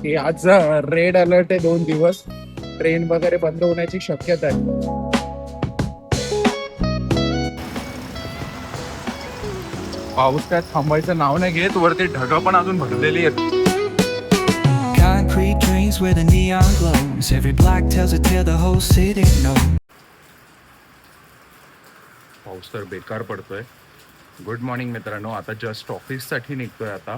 की आज red alert आहे 2 दिवस. ट्रेन वगैरे बंद होण्याची शक्यता आहे. पाऊस काय थांबायचं नाव नाही घेत. वरती ढगं पण अजून भरलेली आहेत. Concrete dreams where the neon glows. Every block tells a tale the whole city knows. पाऊस तर बेकार पडतोय. गुड मॉर्निंग मित्रांनो. आता जस्ट ऑफिससाठी निघतोय. आता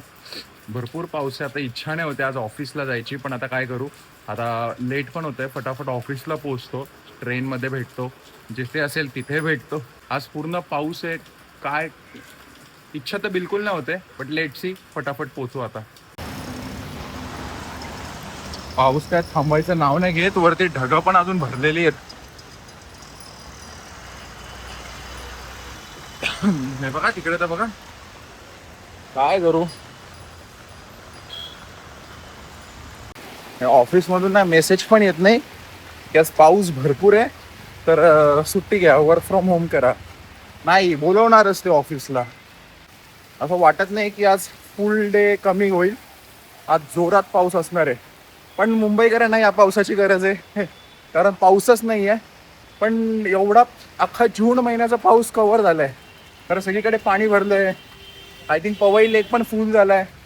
भरपूर पाऊस आहे. आता इच्छा नाही होते आज ऑफिसला जायची, पण आता काय करू. आता लेट पण होतंय. फटाफट ऑफिसला पोहोचतो, ट्रेनमध्ये भेटतो, जिथे असेल तिथे भेटतो. आज पूर्ण पाऊस आहे. काय इच्छा तर बिलकुल नाही होते, बट लेट सी. फटाफट पोहोचू आता. पाऊस काय थांबायचं नाव नाही घेत. वरती ढगं पण अजून भरलेली आहेत. हे बघा तिकडे, तर बघा काय करू. ऑफिस मधून ना मेसेज पण येत नाही की आज पाऊस भरपूर आहे, तर सुट्टी घ्या, वर्क फ्रॉम होम करा. नाही, बोलवणारच ते ऑफिसला. असं वाटत नाही की आज फुल डे कमी होईल. आज जोरात पाऊस असणार आहे. पण मुंबईकरांना या पावसाची गरज आहे, कारण पाऊसच नाही आहे. पण एवढा अख्खा जून महिन्याचा पाऊस कव्हर झाला आहे, कारण सगळीकडे पाणी भरलं आहे. आय थिंक पवई लेक पण फुल झाला आहे.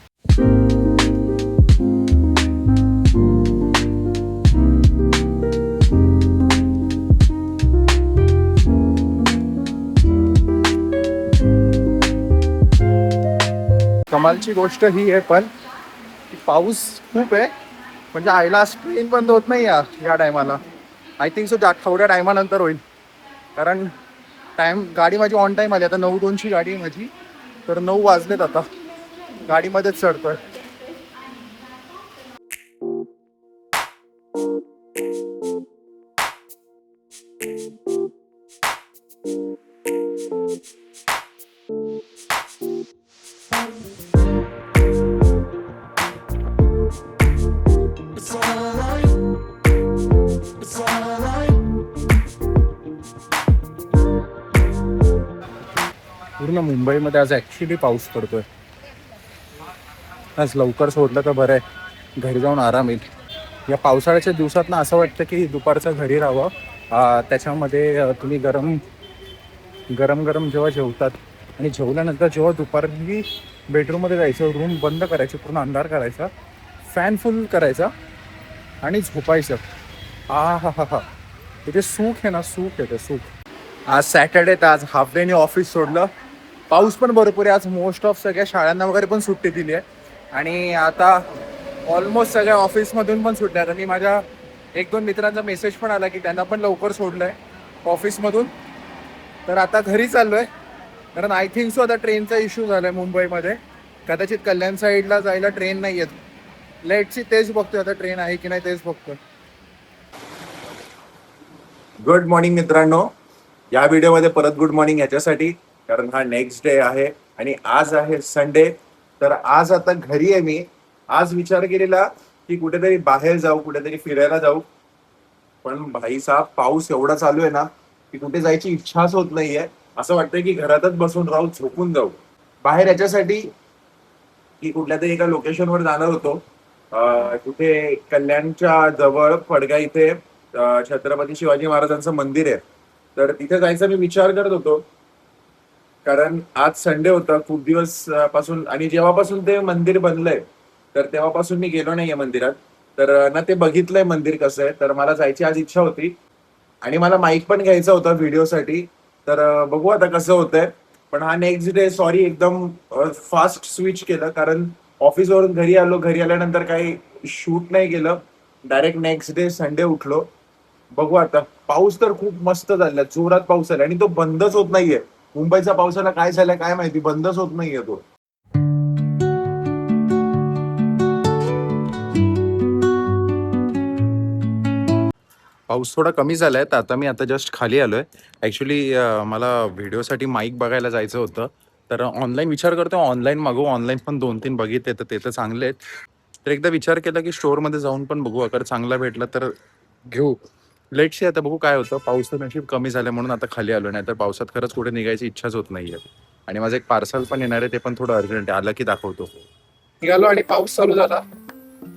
कमालची गोष्ट ही आहे पण की पाऊस खूप आहे, म्हणजे आयला ट्रेन बंद होत नाही या टायमाला. आय थिंक सो थोड्या टायमानंतर होईल, कारण गाडी माझी ऑन टाईम आली. आता 9:02ची गाडी आहे माझी, तर 9 वाजलेत. आता गाडीमध्येच चढतोय. पूर्ण मुंबईमध्ये आज ॲक्च्युली पाऊस पडतोय. आज लवकर सोडलं तर बरं आहे, घरी जाऊन आराम येईल. या पावसाळ्याच्या दिवसात ना असं वाटतं की दुपारचं घरी राहावं. त्याच्यामध्ये तुम्ही गरम गरम जेव्हा जेवतात आणि जेवल्यानंतर जेव्हा दुपारी बेडरूममध्ये जायचं, रूम बंद करायची, पूर्ण अंधार करायचा, फॅन फुल करायचा आणि झोपायचं. हा हा हा हा तिथे सुख आहे ना, सुख आहे ते सुख. आज सॅटर्डे, तर आज हाफ डेने ऑफिस सोडलं. पाऊस पण भरपूर आहे आज. मोस्ट ऑफ सगळ्या शाळांना वगैरे पण सुट्टी दिली आहे, आणि आता ऑलमोस्ट सगळ्या ऑफिसमधून पण सुटल्या. आणि माझ्या 1-2 मित्रांचा मेसेज पण आला की त्यांना पण लवकर सोडलं आहे ऑफिसमधून. तर आता घरी चाललो आहे, कारण आय थिंक सो आता ट्रेनचा इश्यू झाला आहे मुंबईमध्ये. कदाचित कल्याण साईडला जायला ट्रेन नाही आहेत. लेटची तेच बघतोय आता, ट्रेन आहे की नाही तेच बघतोय. गुड मॉर्निंग मित्रांनो. या व्हिडिओमध्ये परत गुड मॉर्निंग याच्यासाठी, कारण हा नेक्स्ट डे आहे आणि आज आहे संडे. तर आज आता घरी आहे मी. आज विचार केलेला की कुठेतरी बाहेर जाऊ, कुठेतरी फिरायला जाऊ, पण भाई साहेब पाऊस एवढा चालू आहे ना की कुठे जायची इच्छाच होत नाहीये. असं वाटतंय की घरातच बसून राहू, झोपून जाऊ. बाहेर याच्यासाठी की कुठल्या तरी एका लोकेशनवर जाणार होतो. कुठे कल्याणच्या जवळ फडगा इथे छत्रपती शिवाजी महाराजांचं मंदिर आहे, तर तिथे जायचा मी विचार करत होतो. कारण आज संडे होता, खूप दिवस पासून, आणि जेव्हापासून ते मंदिर बनलंय तर तेव्हापासून मी गेलो नाहीये मंदिरात. तर ना ते बघितलंय मंदिर कसं आहे, तर मला जायची आज इच्छा होती. आणि मला माईक पण घ्यायचा होता व्हिडिओसाठी, तर बघू आता कसं होतंय. पण हा नेक्स्ट डे, सॉरी, एकदम फास्ट स्विच केलं, कारण ऑफिसवरून घरी आलो. घरी आल्यानंतर काही शूट नाही केलं, डायरेक्ट नेक्स्ट डे संडे उठलो. बघू आता. पाऊस तर खूप मस्त झाला, जोरात पाऊस आला, आणि तो बंदच होत नाहीये. मुंबईच्या पावसाला काय झालंय काय माहिती, बंदच होत नाहीये तो. पाऊस थोडा कमी झालाय, तर आता मी जस्ट खाली आलोय. ऍक्च्युली मला व्हिडिओसाठी माईक बघायला जायचं होतं, तर ऑनलाईन विचार करतो ऑनलाईन मागवू. ऑनलाईन पण 2-3 बघितले, तर ते तर चांगले आहेत. तर एकदा विचार केला की स्टोअरमध्ये जाऊन पण बघू, अगर चांगला भेटला तर घेऊ. लेटशी आता बघू काय होतं. पाऊस तर नशीब कमी झालं म्हणून आता खाली आलो, नाही तर पावसात खरंच कुठे निघायची इच्छाच होत नाहीये. आणि माझं एक पार्सल पण येणार आहे, ते पण थोडं अर्जंट आहे. आलं की दाखवतो. निघालो आणि पाऊस चालू झाला.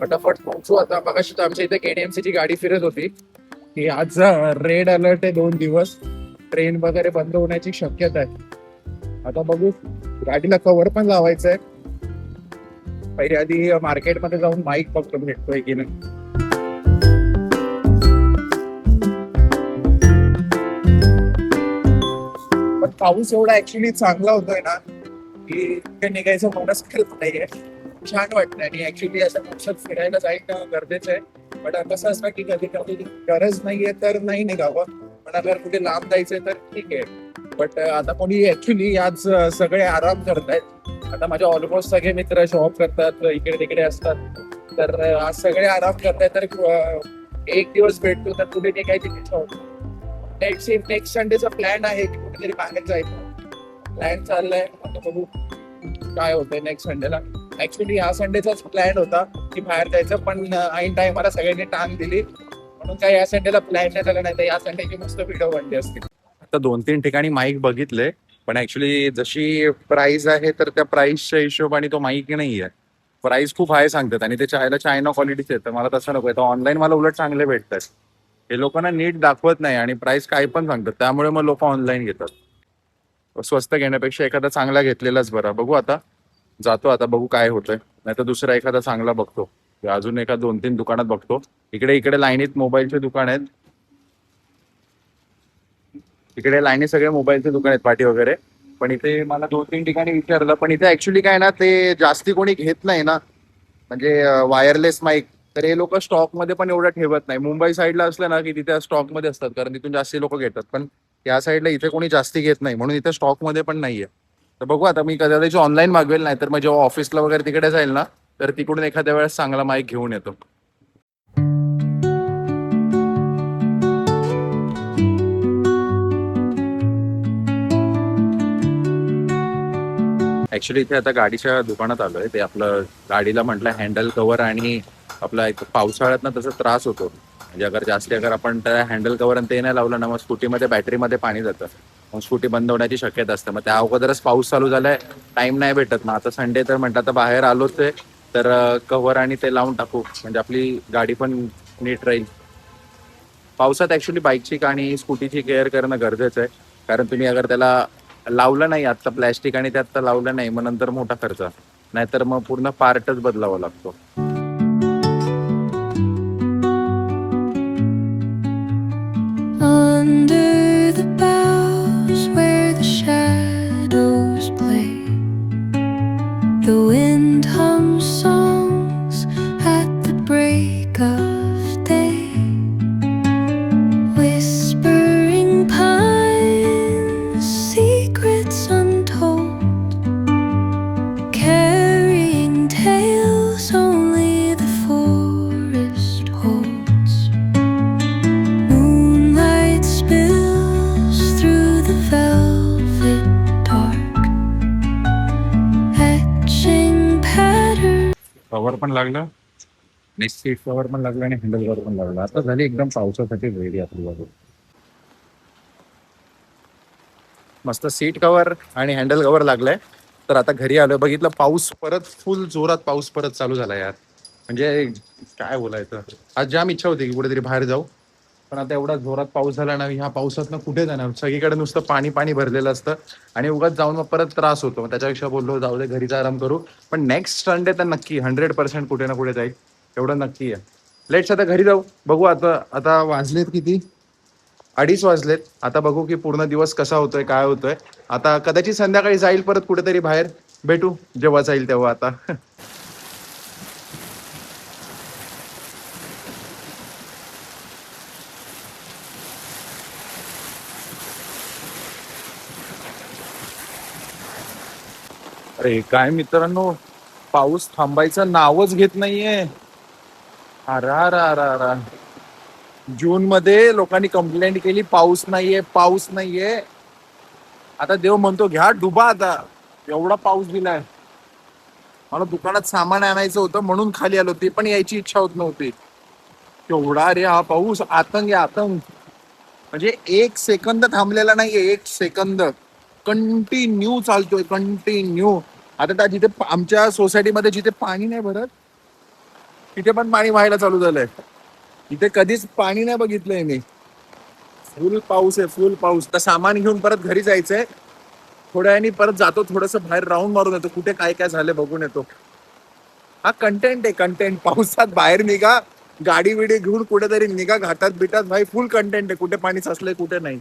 फटाफट पोहोचू आता. मगाशी तर आमच्या इथे KDMC ची गाडी फिरत होती की आज रेड अलर्ट आहे 2 दिवस, ट्रेन वगैरे बंद होण्याची शक्यता आहे. आता बघू, गाडीला कव्हर पण लावायचं आहे. पहिले आधी मार्केटमध्ये जाऊन माईक बघतो भेटतोय की नाही. पण पाऊस एवढा ऍक्च्युली चांगला होतोय ना की इथे निघायचं मनच करत नाहीये. छान वाटतं आणि ऍक्च्युली असं पावसात फिरायला जायचं गरजेचं आहे. पण कसं असतं की कधी कधी गरज नाहीये तर नाही निघावं, पण अगर कुठे लांब जायचंय तर ठीक आहे. बट आता कोणी ऍक्च्युली आज सगळे आराम करतायत. आता माझे ऑलमोस्ट सगळे मित्र शॉप करतात, इकडे तिकडे असतात, तर आज सगळे आराम करतायत. तर एक दिवस भेटतो तर कुठे निघायची इच्छा होती. नेक्स्ट संडेचा प्लॅन आहे की कुठेतरी बाहेर जायचं. प्लॅन चाललाय, आता बघू काय होतंय नेक्स्ट संडेला. ऍक्च्युली या संडेचाच प्लॅन होता की बाहेर जायचं, पण ऐन टाइमला सगळ्यांनी टांग दिली म्हणून काय या संडेला प्लॅन नाही झाला. नाही तर या संडेची मस्त व्हिडिओ बनली असते. आता 2-3 ठिकाणी माईक बघितले, पण ऍक्च्युली जशी प्राइस आहे तर त्या प्राइसच्या हिशोबाने तो माईक नाही आहे. प्राइस खूप हाय सांगतात आणि ते चायना क्वालिटीचे आहेत. तर मला तसं नको आहे. तर ऑनलाईन मला उलट चांगले भेटतात. हे लोकांना नीट दाखवत नाही आणि प्राइस काय पण सांगतात, त्यामुळे मग लोक ऑनलाईन घेतात. स्वस्त घेण्यापेक्षा एखादा चांगला घेतलेलाच बरा. बघू आता, जातो आता, बघू काय होतंय. नाही तर दुसरा एखादा चांगला बघतो, अजून एका 2-3 दुकानात बघतो. इकडे लाईनीत मोबाईलचे दुकान आहेत. इकडे लाईनीत सगळे मोबाईलचे दुकान आहेत, पाठी वगैरे. पण इथे मला 2-3 ठिकाणी विचारलं, पण इथे ऍक्च्युली काय ना, ते जास्ती कोणी घेत नाही ना, म्हणजे वायरलेस माईक. तर हे लोक स्टॉक मध्ये पण एवढं ठेवत नाही. मुंबई साईडला असलं ना की तिथे स्टॉक मध्ये असतात, कारण तिथून जास्ती लोक घेतात. पण या साईडला इथे कोणी जास्ती घेत नाही, म्हणून इथे स्टॉक मध्ये पण नाहीये. तर बघू आता, मी कदाचित ऑनलाईन मागवेल, नाही तर मग जेव्हा ऑफिसला वगैरे तिकडे जाईल ना, तर तिकडून एखाद्या वेळेस चांगला माईक घेऊन येतो. ऍक्च्युली इथे आता गाडीच्या दुकानात आलोय. ते आपलं गाडीला म्हटलं हँडल कव्हर, आणि आपला एक पावसाळ्यात ना तसा त्रास होतो. म्हणजे अगर आपण त्या हँडल कव्हर आणि ते नाही लावलं ना, मग स्कूटीमध्ये बॅटरीमध्ये पाणी जातं, मग स्कूटी बंद होण्याची शक्यता असते. मग त्या अगोदरच पाऊस चालू झालाय, टाइम नाही भेटत. मग आता संडे तर म्हटलं आता बाहेर आलोच आहे, तर कव्हर आणि ते लावून टाकू, म्हणजे आपली गाडी पण नीट राहील. पावसात ऍक्च्युली बाईकची आणि स्कूटीची केअर करणं गरजेचं आहे, कारण तुम्ही अगर त्याला लावलं नाही आता प्लॅस्टिक आणि त्यात लावलं नाही, मग नंतर मोठा खर्च, नाहीतर मग पूर्ण पार्टच बदलावा लागतो. Under the boughs where the shadows play, the wind hums songs at the break of day, whispering pines, secrets untold, carrying tales only the forest holds. Moonlight spills through the velvet dark, etching patterns. Cover पण लागलं आणि seat cover पण लागलं आणि handle cover पण लागलं. आता झाली एकदम पावसासाठी रेडी आपली बाजू. मस्त सीट कव्हर आणि हँडल कव्हर लागलंय. तर आता घरी आलोय, बघितलं पाऊस परत, फुल जोरात पाऊस परत चालू झाला यार. म्हणजे काय बोलायचं, आज जाम इच्छा होती की कुठेतरी बाहेर जाऊ, पण आता एवढा जोरात पाऊस झाला ना, ह्या पावसातनं कुठे जाणार. सगळीकडे नुसतं पाणी पाणी भरलेलं असतं आणि उगाच जाऊन मग परत त्रास होतो. मग त्याच्यापेक्षा बोललो जाऊ दे, घरीच आराम करू. पण नेक्स्ट संडे तर नक्की 100% कुठे ना कुठे जाईल, एवढं नक्की आहे. लेट्स आता घरी जाऊ, बघू. आता वाजलेत किती, 2:30 वाजलेत. आता बघू की पूर्ण दिवस कसा होतोय, काय होतोय. आता कदाचित संध्याकाळी जाईल परत कुठेतरी बाहेर, भेटू जेव्हा जाईल तेव्हा. आता अरे काय मित्रांनो, पाऊस थांबायचं नावच घेत नाहीये. अरा जून मध्ये लोकांनी कंप्लेंट केली पाऊस नाहीये, पाऊस नाहीये. आता देव म्हणतो घ्या डुबा, आता एवढा पाऊस दिलाय. मला दुकानात सामान आणायचं होतं म्हणून खाली आलो, ते पण यायची इच्छा होत नव्हती. केवढा रे हा पाऊस, आतंक आहे आतंक. म्हणजे 1 सेकंद थांबलेला नाहीये, 1 सेकंद कंटिन्यू चालतोय, कंटिन्यू. आता त्या जिथे आमच्या सोसायटीमध्ये जिथे पाणी नाही भरत तिथे पण पाणी व्हायला चालू झालंय. इथे कधीच पाणी नाही बघितलंय मी. फुल पाऊस आहे, फुल पाऊस. तर सामान घेऊन परत घरी जायचंय. थोड्या वेळाने परत जातो, थोडस बाहेर राऊंड मारून येतो, कुठे काय काय झालं बघून येतो. हा कंटेंट आहे, कंटेंट. पावसात बाहेर निघा, गाडी विडी घेऊन कुठेतरी निघा घाटात बिटात, भाई फुल कंटेंट आहे. कुठे पाणी साचलंय कुठे नाही.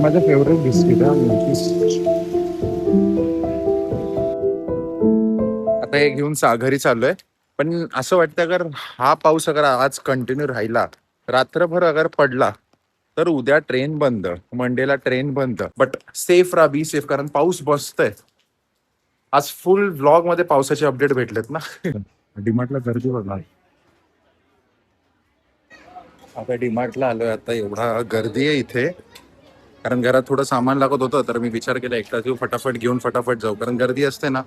माझं फेवरेट बिस्किट आता हे घेऊन घरी चाललोय. पण असं वाटतं अगर हा पाऊस अगर आज कंटिन्यू राहिला, रात्रभर अगर पडला, तर उद्या ट्रेन बंद, मंडेला ट्रेन बंद. बट सेफ राहा, बी सेफ, कारण पाऊस बसतोय. आज फुल व्लॉग मध्ये पावसाचे अपडेट भेटलेत ना. डीमार्टला गर्दी बघा. आता डीमार्टला आलोय. आता एवढा गर्दी आहे इथे, कारण घरात थोडं सामान लागत होतं, तर मी विचार केला एकटा येऊ, फटाफट घेऊन फटाफट जाऊ, कारण गर्दी असते ना,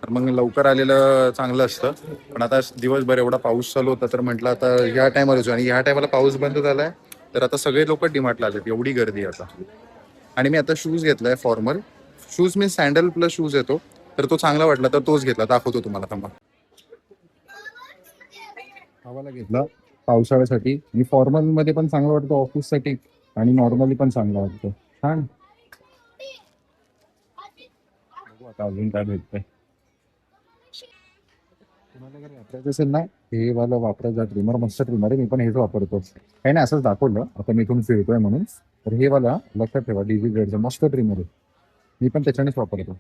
तर मग लवकर आलेलं चांगलं असतं. पण आता दिवसभर एवढा पाऊस चालू होता, तर म्हटलं आता ह्या टायमाला जाऊ. आणि ह्या टायमाला पाऊस बंद झालाय, तर आता सगळे लोक डीमार्टला आलेत. एवढी गर्दी आता. आणि मी आता शूज घेतलाय फॉर्मल शूज, मी सँडल प्लस शूज येतो, तर तो चांगला वाटला तर तोच घेतला. दाखवतो तुम्हाला, थांबा. हवाला घेतला पावसाळ्यासाठी. मी फॉर्मल मध्ये पण चांगला वाटतो, ऑफिससाठी आणि नॉर्मली पण चांगला वाटतो. छान. बघू आता अजून काय भेटतंय. तुम्हाला जर वापरायचं असेल ना, हे वाला वापरा, जा ट्रिमर मस्त ट्रिमर आहे. मी पण हेच वापरतो. काही नाही, असंच दाखवलं आता मी इथून फिरतोय म्हणून. तर हे वाला लक्षात ठेवा, डीजी ग्रेडचं मस्त ट्रिमर आहे. मी पण त्याच्यानेच वापरतो.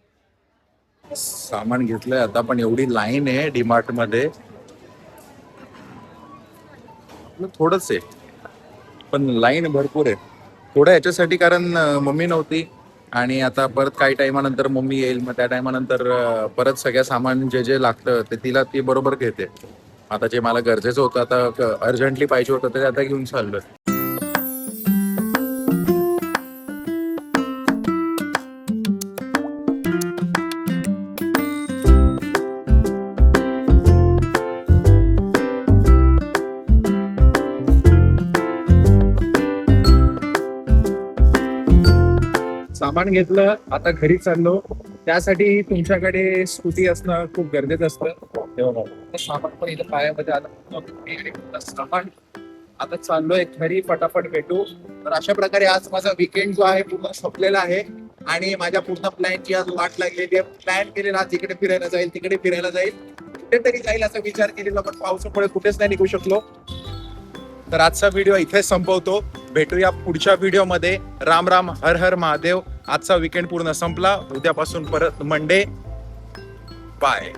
सामान घेतलंय आता, पण एवढी लाईन आहे डीमार्ट मध्ये, थोडंच आहे पण लाईन भरपूर आहे. थोडं याच्यासाठी कारण मम्मी नव्हती, आणि आता परत काही टायमानंतर मम्मी येईल, मग त्या टायमानंतर परत सगळ्या सामान जे जे लागतं ते तिला ती बरोबर घेते. आता जे मला गरजेचं होतं, आता अर्जंटली पाहिजे होतं, ते आता घेऊन चाललोय. सामान घेतलं, आता घरी चाललो. त्यासाठी तुमच्याकडे स्कूटी असणं खूप गरजेचं असतं. सामान पण इथं पायामध्ये आलं. सामान आता चाललोय घरी, फटाफट भेटू. तर अशा प्रकारे आज माझा वीकेंड जो आहे पूर्ण संपलेला आहे, आणि माझ्या पूर्ण प्लॅनची आज वाट लागलेली आहे. प्लॅन केलेला आज इकडे फिरायला जाईल, तिकडे फिरायला जाईल, कुठेतरी जाईल असा विचार केलेला, पण पावसामुळे कुठेच नाही निघू शकलो. तर आजचा व्हिडिओ इथे संपवतो. भेटूया पुढच्या व्हिडिओमध्ये. राम राम, हर हर महादेव. आजचा वीकेंड पूर्ण संपला. उद्यापासून परत मंडे. बाय.